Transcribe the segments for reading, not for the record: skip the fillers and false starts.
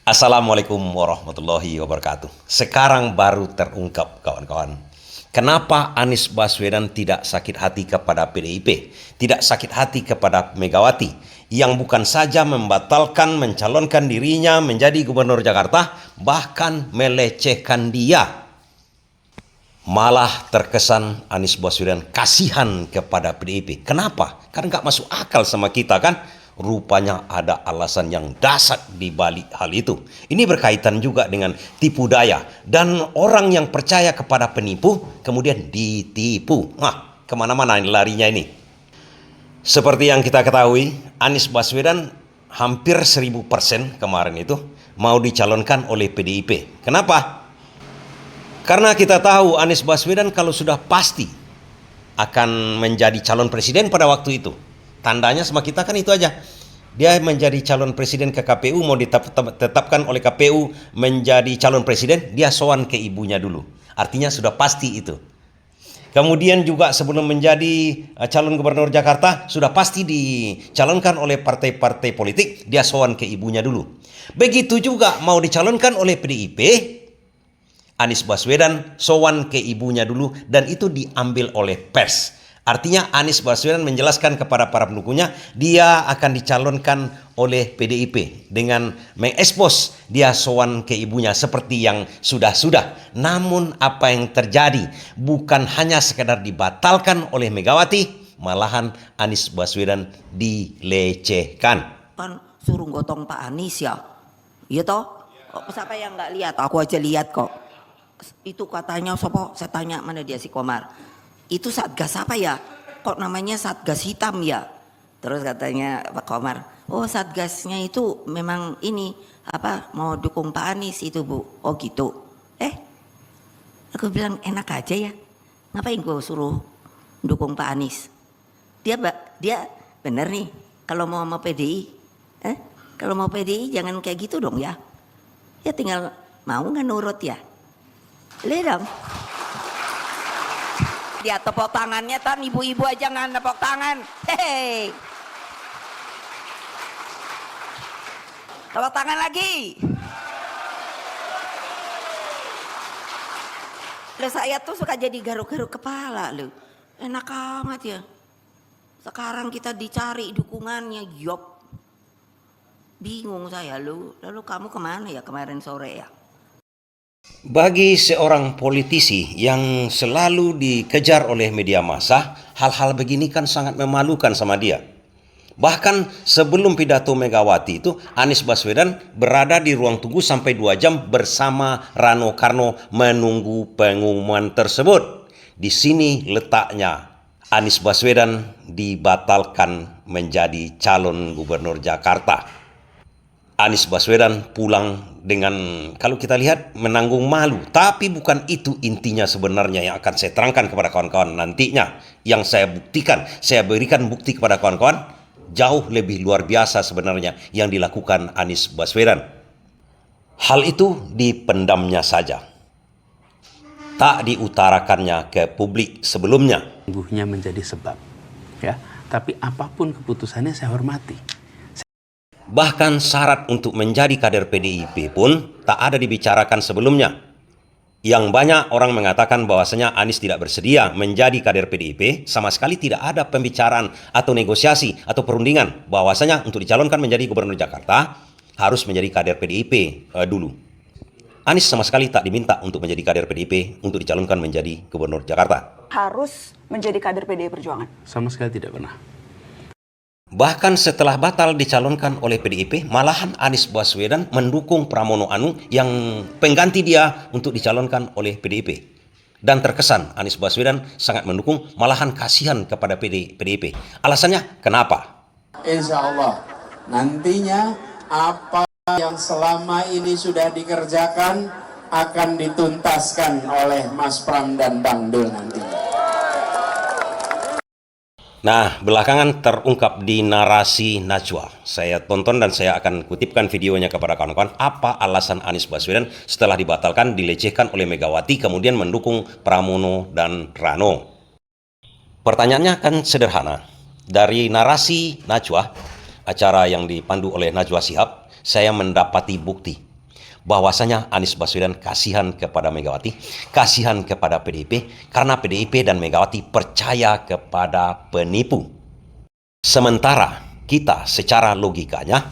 Assalamualaikum warahmatullahi wabarakatuh. Sekarang baru terungkap kawan-kawan. Kenapa Anies Baswedan tidak sakit hati kepada PDIP, tidak sakit hati kepada Megawati, yang bukan saja membatalkan mencalonkan dirinya menjadi gubernur Jakarta, bahkan melecehkan dia. Malah terkesan Anies Baswedan kasihan kepada PDIP. Kenapa? Karena nggak masuk akal sama kita kan? Rupanya ada alasan yang dasar di balik hal itu. Ini berkaitan juga dengan tipu daya. Dan orang yang percaya kepada penipu, kemudian ditipu. Nah, kemana-mana larinya ini. Seperti yang kita ketahui, Anies Baswedan hampir 1000% kemarin itu mau dicalonkan oleh PDIP. Kenapa? Karena kita tahu Anies Baswedan kalau sudah pasti akan menjadi calon presiden pada waktu itu. Tandanya sama kita kan itu aja. Dia menjadi calon presiden ke KPU, mau ditetapkan oleh KPU menjadi calon presiden, dia sowan ke ibunya dulu. Artinya sudah pasti itu. Kemudian juga sebelum menjadi calon gubernur Jakarta, sudah pasti dicalonkan oleh partai-partai politik, dia sowan ke ibunya dulu. Begitu juga mau dicalonkan oleh PDIP, Anies Baswedan sowan ke ibunya dulu, dan itu diambil oleh pers. Artinya Anies Baswedan menjelaskan kepada para pendukungnya dia akan dicalonkan oleh PDIP dengan mengekspos dia sowan ke ibunya seperti yang sudah-sudah. Namun apa yang terjadi bukan hanya sekedar dibatalkan oleh Megawati, malahan Anies Baswedan dilecehkan. Kan suruh gotong Pak Anies ya, iya toh? Siapa yang nggak lihat? Aku aja lihat kok. Itu katanya sopo? Saya tanya mana dia si Komar. Itu satgas apa ya? Kok namanya satgas hitam ya? Terus katanya Pak Komar, oh satgasnya itu memang ini apa mau dukung Pak Anies itu Bu. Oh gitu. Aku bilang enak aja ya. Ngapain gue suruh dukung Pak Anies? Dia bener nih kalau mau PDI. Kalau mau PDI jangan kayak gitu dong ya. Ya tinggal mau nggak nurut ya. Lihat dong. Dia tepuk tangannya tan, ibu-ibu aja nggak tepuk tangan. Hei, tepuk tangan lagi. Loh, saya tuh suka jadi garuk-garuk kepala loh. Enak amat ya. Sekarang kita dicari dukungannya, yop. Bingung saya loh. Lalu kamu kemana ya kemarin sore ya? Bagi seorang politisi yang selalu dikejar oleh media massa, hal-hal begini kan sangat memalukan sama dia. Bahkan sebelum pidato Megawati itu, Anies Baswedan berada di ruang tunggu sampai 2 jam bersama Rano Karno menunggu pengumuman tersebut. Di sini letaknya Anies Baswedan dibatalkan menjadi calon gubernur Jakarta. Anies Baswedan pulang dengan, kalau kita lihat, menanggung malu. Tapi bukan itu intinya sebenarnya yang akan saya terangkan kepada kawan-kawan nantinya. Yang saya buktikan, saya berikan bukti kepada kawan-kawan, jauh lebih luar biasa sebenarnya yang dilakukan Anies Baswedan. Hal itu dipendamnya saja. Tak diutarakannya ke publik sebelumnya. Sungguhnya menjadi sebab. Ya, tapi apapun keputusannya saya hormati. Bahkan syarat untuk menjadi kader PDIP pun tak ada dibicarakan sebelumnya. Yang banyak orang mengatakan bahwasanya Anies tidak bersedia menjadi kader PDIP, sama sekali tidak ada pembicaraan atau negosiasi atau perundingan bahwasanya untuk dicalonkan menjadi gubernur Jakarta harus menjadi kader PDIP dulu. Anies sama sekali tak diminta untuk menjadi kader PDIP untuk dicalonkan menjadi gubernur Jakarta. Harus menjadi kader PDI Perjuangan? Sama sekali tidak pernah. Bahkan setelah batal dicalonkan oleh PDIP, malahan Anies Baswedan mendukung Pramono Anung yang pengganti dia untuk dicalonkan oleh PDIP. Dan terkesan Anies Baswedan sangat mendukung, malahan kasihan kepada PDIP. Alasannya kenapa? Insya Allah nantinya apa yang selama ini sudah dikerjakan akan dituntaskan oleh Mas Pram dan Bang Dul nantinya. Nah, belakangan terungkap di narasi Najwa. Saya tonton dan saya akan kutipkan videonya kepada kawan-kawan. Apa alasan Anies Baswedan setelah dibatalkan, dilecehkan oleh Megawati, kemudian mendukung Pramono dan Rano. Pertanyaannya kan sederhana. Dari narasi Najwa, acara yang dipandu oleh Najwa Shihab, saya mendapati bukti bahwasanya Anies Baswedan kasihan kepada Megawati, kasihan kepada PDIP, karena PDIP dan Megawati percaya kepada penipu. Sementara kita secara logikanya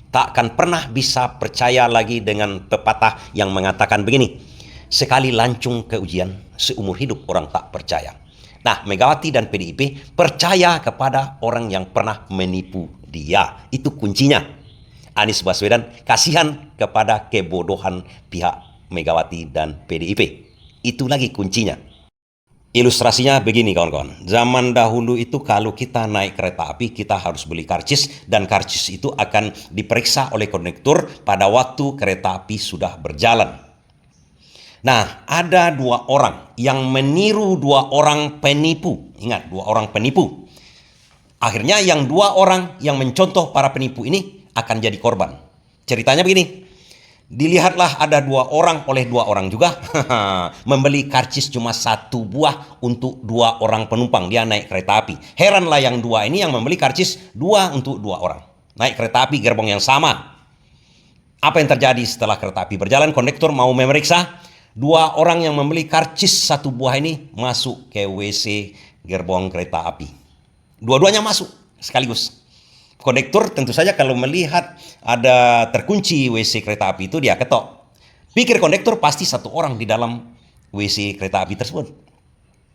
tak akan pernah bisa percaya lagi dengan pepatah yang mengatakan begini, sekali lancung ke ujian, seumur hidup orang tak percaya. Nah, Megawati dan PDIP percaya kepada orang yang pernah menipu dia. Itu kuncinya. Anies Baswedan kasihan kepada kebodohan pihak Megawati dan PDIP. Itu lagi kuncinya. Ilustrasinya begini kawan-kawan. Zaman dahulu itu kalau kita naik kereta api, kita harus beli karcis, dan karcis itu akan diperiksa oleh kondektur pada waktu kereta api sudah berjalan. Nah, ada 2 orang yang meniru 2 orang penipu. Ingat, 2 orang penipu. Akhirnya yang 2 orang yang mencontoh para penipu ini akan jadi korban. Ceritanya begini, dilihatlah ada 2 orang oleh 2 orang juga membeli karcis cuma 1 buah untuk 2 orang penumpang. Dia naik kereta api. Heranlah yang 2 ini yang membeli karcis 2 untuk 2 orang. Naik kereta api gerbong yang sama. Apa yang terjadi setelah kereta api berjalan? Kondektur mau memeriksa 2 orang yang membeli karcis 1 buah ini masuk ke WC gerbong kereta api. Dua-duanya masuk sekaligus. Kondektur tentu saja kalau melihat ada terkunci WC kereta api itu, dia ketok. Pikir kondektur pasti 1 orang di dalam WC kereta api tersebut.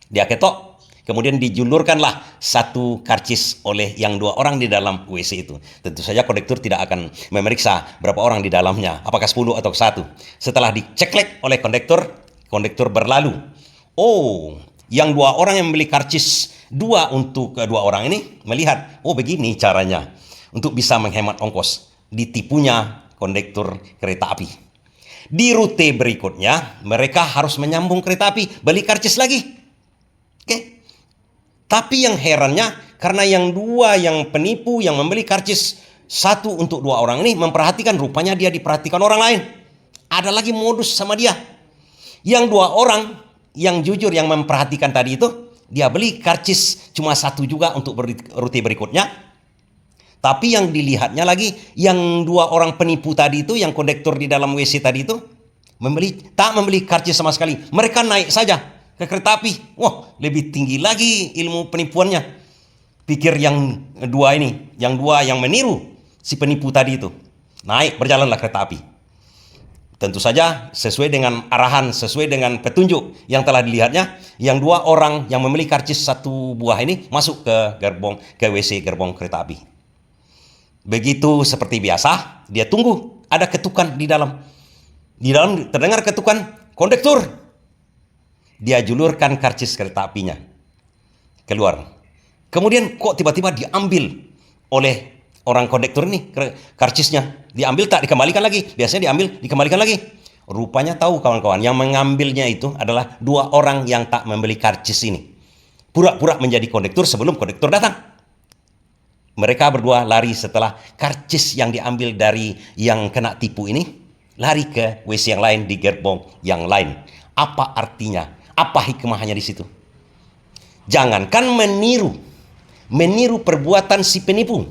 Dia ketok, kemudian dijulurkanlah 1 karcis oleh yang 2 orang di dalam WC itu. Tentu saja kondektur tidak akan memeriksa berapa orang di dalamnya, apakah 10 atau 1. Setelah diceklek oleh kondektur berlalu. Oh, yang 2 orang yang membeli karcis 2 untuk 2 orang ini melihat, oh begini caranya untuk bisa menghemat ongkos. Ditipunya kondektur kereta api. Di rute berikutnya mereka harus menyambung kereta api, beli karcis lagi. Oke. Tapi yang herannya, karena yang 2 yang penipu yang membeli karcis 1 untuk 2 orang ini memperhatikan, rupanya dia diperhatikan orang lain. Ada lagi modus sama dia. Yang 2 orang yang jujur yang memperhatikan tadi itu, dia beli karcis cuma 1 juga untuk rute berikutnya. Tapi yang dilihatnya lagi, yang 2 orang penipu tadi itu, yang kondektur di dalam WC tadi itu, tak membeli karcis sama sekali. Mereka naik saja ke kereta api. Wah, lebih tinggi lagi ilmu penipuannya. Pikir yang 2 ini, yang 2 yang meniru si penipu tadi itu. Naik, berjalanlah kereta api. Tentu saja sesuai dengan arahan, sesuai dengan petunjuk yang telah dilihatnya, yang 2 orang yang membeli karcis 1 buah ini masuk ke WC gerbong kereta api. Begitu seperti biasa, dia tunggu ada ketukan di dalam. Di dalam terdengar ketukan, kondektur. Dia julurkan karcis kereta apinya keluar. Kemudian kok tiba-tiba diambil oleh orang kondektur ini karcisnya. Diambil tak dikembalikan lagi. Biasanya diambil dikembalikan lagi. Rupanya tahu kawan-kawan, yang mengambilnya itu adalah 2 orang yang tak membeli karcis ini. Pura-pura menjadi kondektur sebelum kondektur datang. Mereka berdua lari setelah karcis yang diambil dari yang kena tipu ini, lari ke WC yang lain di gerbong yang lain. Apa artinya? Apa hikmahnya di situ? Jangankan meniru perbuatan si penipu,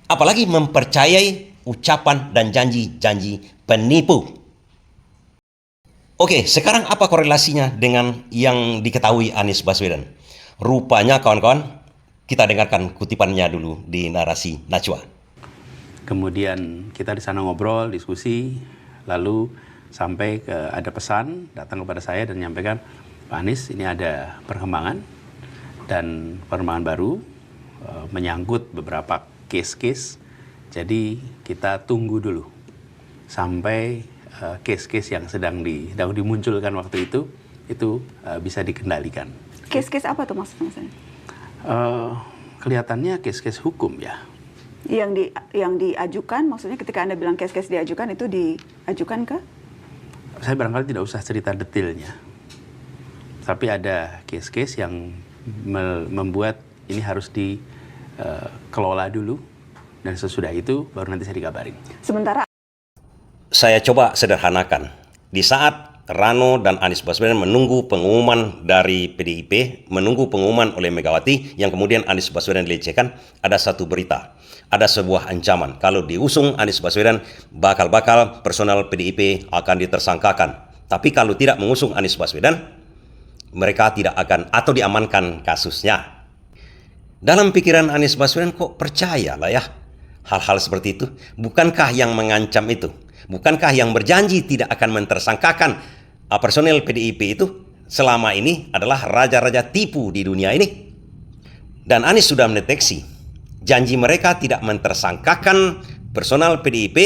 apalagi mempercayai ucapan dan janji-janji penipu. Oke, sekarang apa korelasinya dengan yang diketahui Anies Baswedan? Rupanya kawan-kawan, kita dengarkan kutipannya dulu di narasi Najwa. Kemudian kita di sana ngobrol, diskusi, lalu sampai ke ada pesan datang kepada saya dan menyampaikan, Pak Anies, ini ada perkembangan dan perkembangan baru menyangkut beberapa case-case. Jadi kita tunggu dulu sampai case-case yang sedang dimunculkan waktu itu bisa dikendalikan. Case-case apa tuh maksudnya? Kelihatannya case-case hukum ya. Yang diajukan, maksudnya ketika Anda bilang case-case diajukan, itu diajukan ke? Saya barangkali tidak usah cerita detailnya. Tapi ada case-case yang membuat ini harus dikelola dulu. Dan sesudah itu baru nanti saya dikabarin. Sementara saya coba sederhanakan. Di saat Rano dan Anies Baswedan menunggu pengumuman dari PDIP, menunggu pengumuman oleh Megawati, yang kemudian Anies Baswedan dilecehkan. Ada satu berita, ada sebuah ancaman. Kalau diusung Anies Baswedan, bakal-bakal personal PDIP akan ditersangkakan. Tapi kalau tidak mengusung Anies Baswedan, mereka tidak akan atau diamankan kasusnya. Dalam pikiran Anies Baswedan, kok percaya lah ya hal-hal seperti itu? Bukankah yang mengancam itu? Bukankah yang berjanji tidak akan mentersangkakan personel PDIP itu selama ini adalah raja-raja tipu di dunia ini? Dan Anies sudah mendeteksi janji mereka tidak mentersangkakan personal PDIP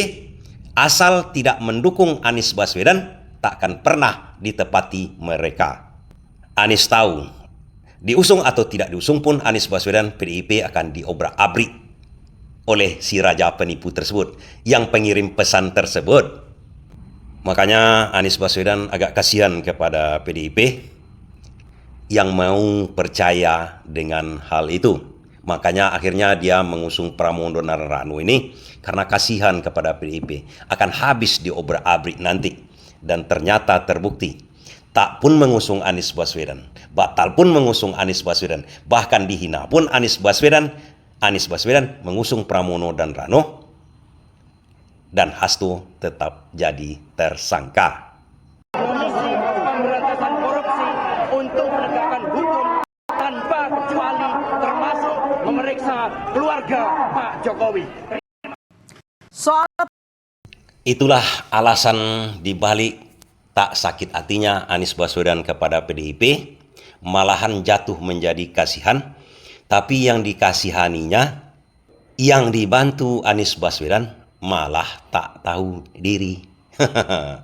asal tidak mendukung Anies Baswedan, takkan pernah ditepati mereka. Anies tahu, diusung atau tidak diusung pun Anies Baswedan, PDIP akan diobrak-abrik oleh si raja penipu tersebut, yang pengirim pesan tersebut. Makanya Anies Baswedan agak kasihan kepada PDIP yang mau percaya dengan hal itu. Makanya akhirnya dia mengusung Pramono dan Rano ini karena kasihan kepada PDIP. Akan habis diobrak-abrik nanti. Dan ternyata terbukti. Tak pun mengusung Anies Baswedan, batal pun mengusung Anies Baswedan, bahkan dihina pun Anies Baswedan mengusung Pramono dan Rano, dan Hasto tetap jadi tersangka. Komisi Pemberantasan Korupsi untuk menegakkan hukum tanpa kecuali, termasuk memeriksa keluarga Pak Jokowi. Itulah alasan dibalik tak sakit hatinya Anies Baswedan kepada PDIP, malahan jatuh menjadi kasihan. Tapi yang dikasihaninya, yang dibantu Anies Baswedan malah tak tahu diri.